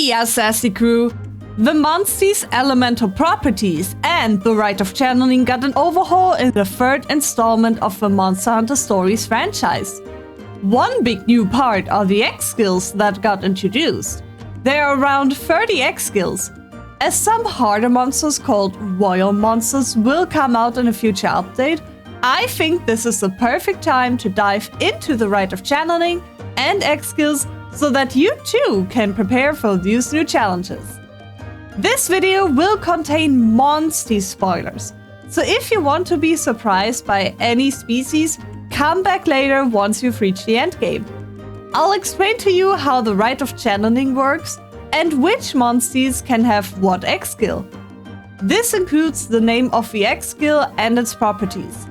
Yeah, sassy crew! The monster's elemental properties and the Rite of Channeling got an overhaul in the third installment of the Monster Hunter Stories franchise. One big new part are the X skills that got introduced. There are around 30 X skills. As some harder monsters called Royal Monsters will come out in a future update, I think this is the perfect time to dive into the Rite of Channeling and X skills so that you too can prepare for these new challenges. This video will contain monster spoilers, so if you want to be surprised by any species, come back later once you've reached the endgame. I'll explain to you how the Rite of Channeling works and which monsters can have what X skill. This includes the name of the X skill and its properties.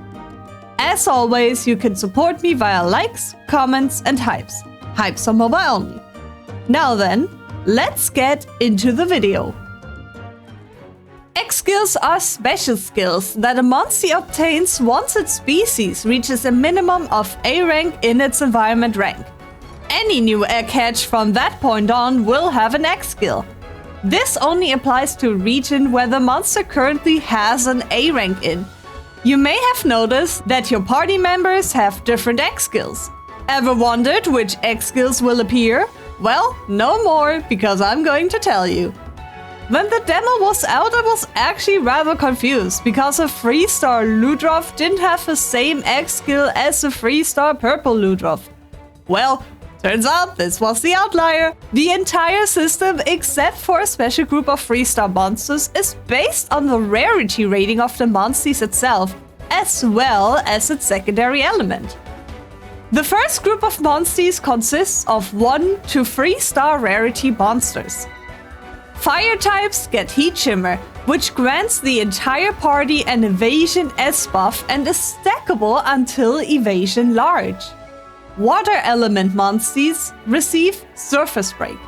As always, you can support me via likes, comments and hypes. Hypes are mobile only. Now then, let's get into the video. X skills are special skills that a monster obtains once its species reaches a minimum of A rank in its environment rank. Any new egg hatch from that point on will have an X skill. This only applies to a region where the monster currently has an A rank in. You may have noticed that your party members have different X skills. Ever wondered which X skills will appear? Well, no more, because I'm going to tell you. When the demo was out, I was actually rather confused, because a 3-star Ludroth didn't have the same X skill as a 3-star purple Ludroth. Well, turns out this was the outlier. The entire system, except for a special group of 3-star monsters, is based on the rarity rating of the monsters itself, as well as its secondary element. The first group of monsters consists of 1 to 3-star rarity monsters. Fire types get Heat Shimmer, which grants the entire party an Evasion S buff and is stackable until Evasion Large. Water element monsters receive Surface Break.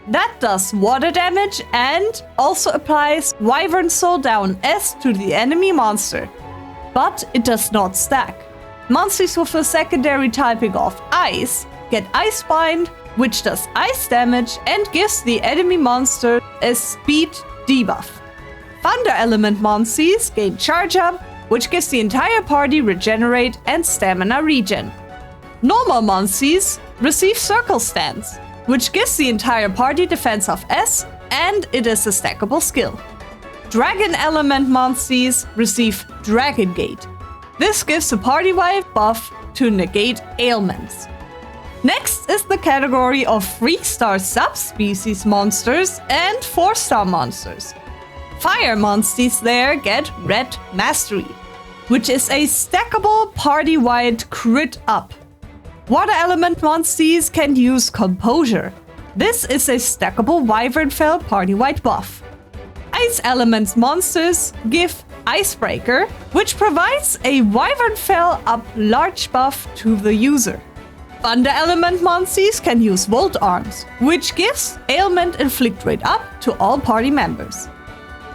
That does water damage and also applies Wyvern Soul Down S to the enemy monster, but it does not stack. Monsters with a secondary typing of Ice get Icebind, which does ice damage and gives the enemy monster a speed debuff. Thunder element monsters gain Charge Up, which gives the entire party regenerate and stamina regen. Normal monsters receive Circle Stance, which gives the entire party defense of S, and it is a stackable skill. Dragon element monsters receive Dragon Gate. This gives a party-wide buff to negate ailments. Next is the category of 3-star subspecies monsters and 4-star monsters. Fire monsters there get Red Mastery, which is a stackable party-wide crit up. Water element monsters can use Composure. This is a stackable Wyvern Fell party-wide buff. Ice elements monsters give Icebreaker, which provides a Wyvern Fell up large buff to the user. Thunder element monsters can use Volt Arms, which gives ailment inflict rate up to all party members.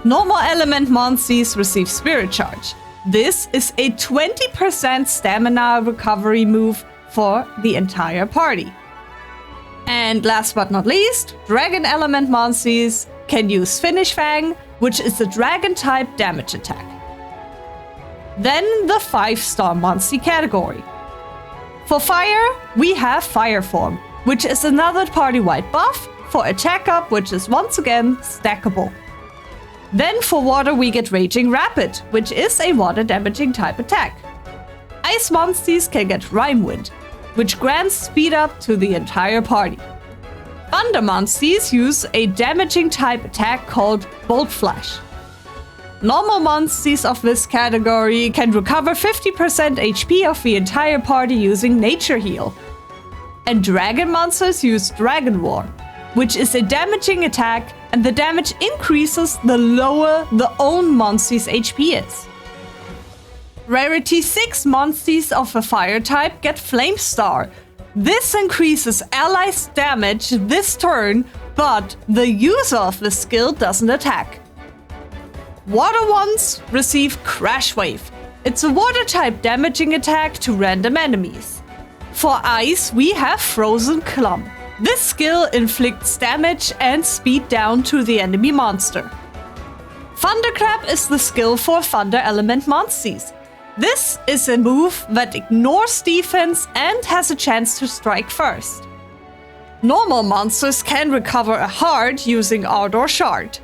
Normal element monsters receive Spirit Charge. This is a 20% stamina recovery move for the entire party. And last but not least, dragon element monsters can use Finish Fang, which is a dragon type damage attack. Then the 5-star monster category. For fire, we have Fire Form, which is another party-wide buff for attack up, which is once again stackable. Then for water we get Raging Rapid, which is a water damaging type attack. Ice monsters can get Rime Wind, which grants speed up to the entire party. Thunder monsters use a damaging type attack called Bolt Flash. Normal monsters of this category can recover 50% HP of the entire party using Nature Heal. And dragon monsters use Dragon War, which is a damaging attack, and the damage increases the lower the own monster's HP is. Rarity 6 monsters of a fire type get Flame Star. This increases allies' damage this turn, but the user of the skill doesn't attack. Water ones receive Crash Wave. It's a water type damaging attack to random enemies. For ice, we have Frozen Clump, This skill inflicts damage and speed down to the enemy monster. Thunderclap is the skill for Thunder Element monsters. This is a move that ignores defense and has a chance to strike first. Normal monsters can recover a heart using Ardor Shard.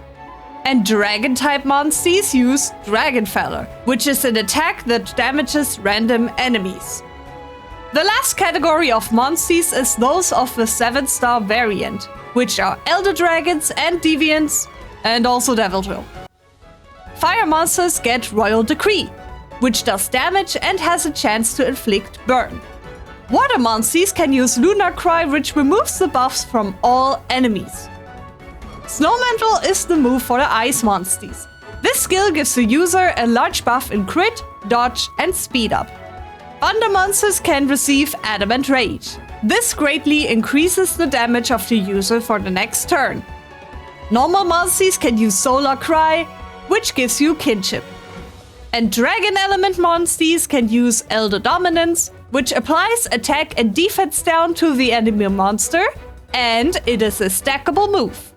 And Dragon-type monsters use Dragon Feather, which is an attack that damages random enemies. The last category of monsters is those of the 7-star variant, which are Elder Dragons and Deviants, and also Deviltrio. Fire monsters get Royal Decree, which does damage and has a chance to inflict burn. Water monsters can use Lunar Cry, which removes the buffs from all enemies. Snowmantle is the move for the ice monsters. This skill gives the user a large buff in crit, dodge, and speed up. Thunder monsters can receive Adamant Rage. This greatly increases the damage of the user for the next turn. Normal monsters can use Solar Cry, which gives you kinship. And Dragon Element monsters can use Elder Dominance, which applies attack and defense down to the enemy monster, and it is a stackable move.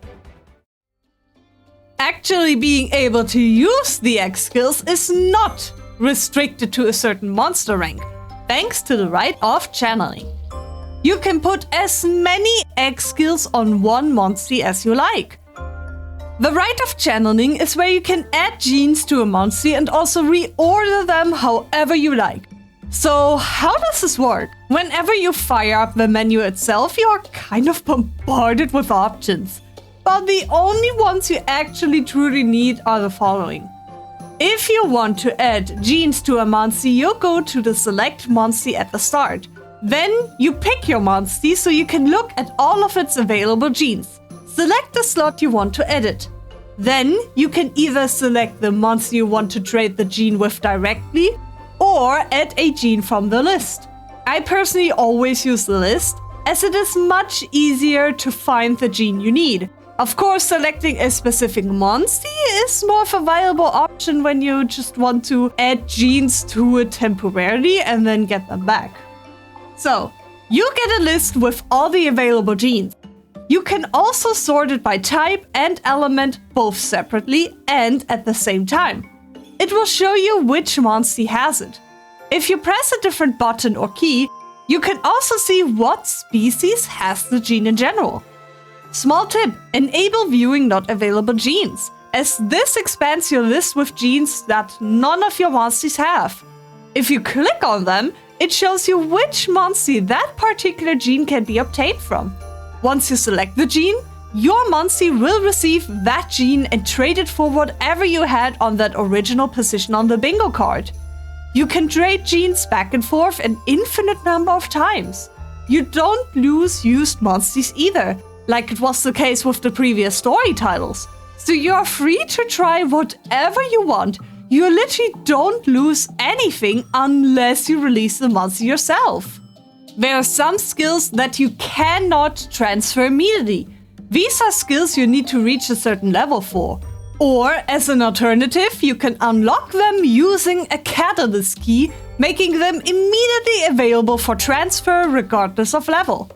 Actually being able to use the X skills is not restricted to a certain monster rank, thanks to the Rite of Channeling. You can put as many X skills on one monster as you like. The Rite of Channeling is where you can add genes to a monster and also reorder them however you like. So how does this work? Whenever you fire up the menu itself, you're kind of bombarded with options. But the only ones you actually truly need are the following. If you want to add genes to a monster, you go to the select monster at the start. Then you pick your monster so you can look at all of its available genes. Select the slot you want to edit. Then you can either select the monster you want to trade the gene with directly, or add a gene from the list. I personally always use the list, as it is much easier to find the gene you need. Of course, selecting a specific monster is more of a viable option when you just want to add genes to it temporarily and then get them back. So, you get a list with all the available genes. You can also sort it by type and element both separately and at the same time. It will show you which monster has it. If you press a different button or key, you can also see what species has the gene in general. Small tip, enable viewing not available genes, as this expands your list with genes that none of your monsters have. If you click on them, it shows you which monster that particular gene can be obtained from. Once you select the gene, your monster will receive that gene and trade it for whatever you had on that original position on the bingo card. You can trade genes back and forth an infinite number of times. You don't lose used monsters either, like it was the case with the previous story titles. So you're free to try whatever you want. You literally don't lose anything unless you release the monster yourself. There are some skills that you cannot transfer immediately. These are skills you need to reach a certain level for. Or, as an alternative, you can unlock them using a catalyst key, making them immediately available for transfer regardless of level.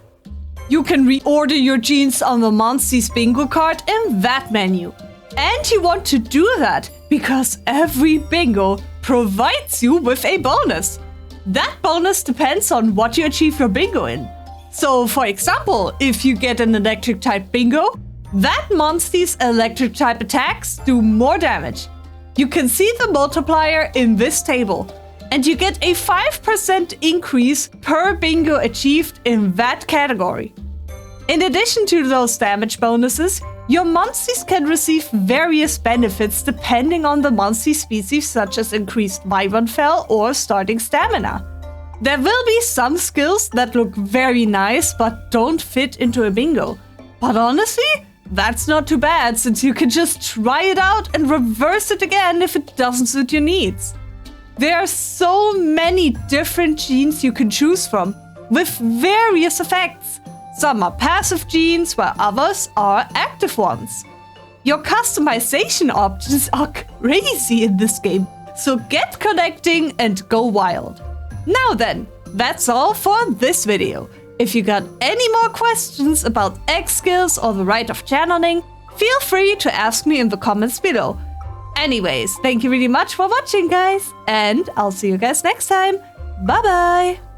You can reorder your genes on the monster's bingo card in that menu. And you want to do that because every bingo provides you with a bonus. That bonus depends on what you achieve your bingo in. So, for example, if you get an electric type bingo, that monster's electric type attacks do more damage. You can see the multiplier in this table, and you get a 5% increase per bingo achieved in that category. In addition to those damage bonuses, your monsters can receive various benefits depending on the monster species, such as increased Wyvern Fell or starting stamina. There will be some skills that look very nice but don't fit into a bingo. But honestly, that's not too bad, since you can just try it out and reverse it again if it doesn't suit your needs. There are so many different genes you can choose from, with various effects. Some are passive genes, while others are active ones. Your customization options are crazy in this game, so get collecting and go wild. Now then, that's all for this video. If you got any more questions about X skills or the Rite of Channeling, feel free to ask me in the comments below. Anyways, thank you really much for watching, guys, and I'll see you guys next time. Bye bye!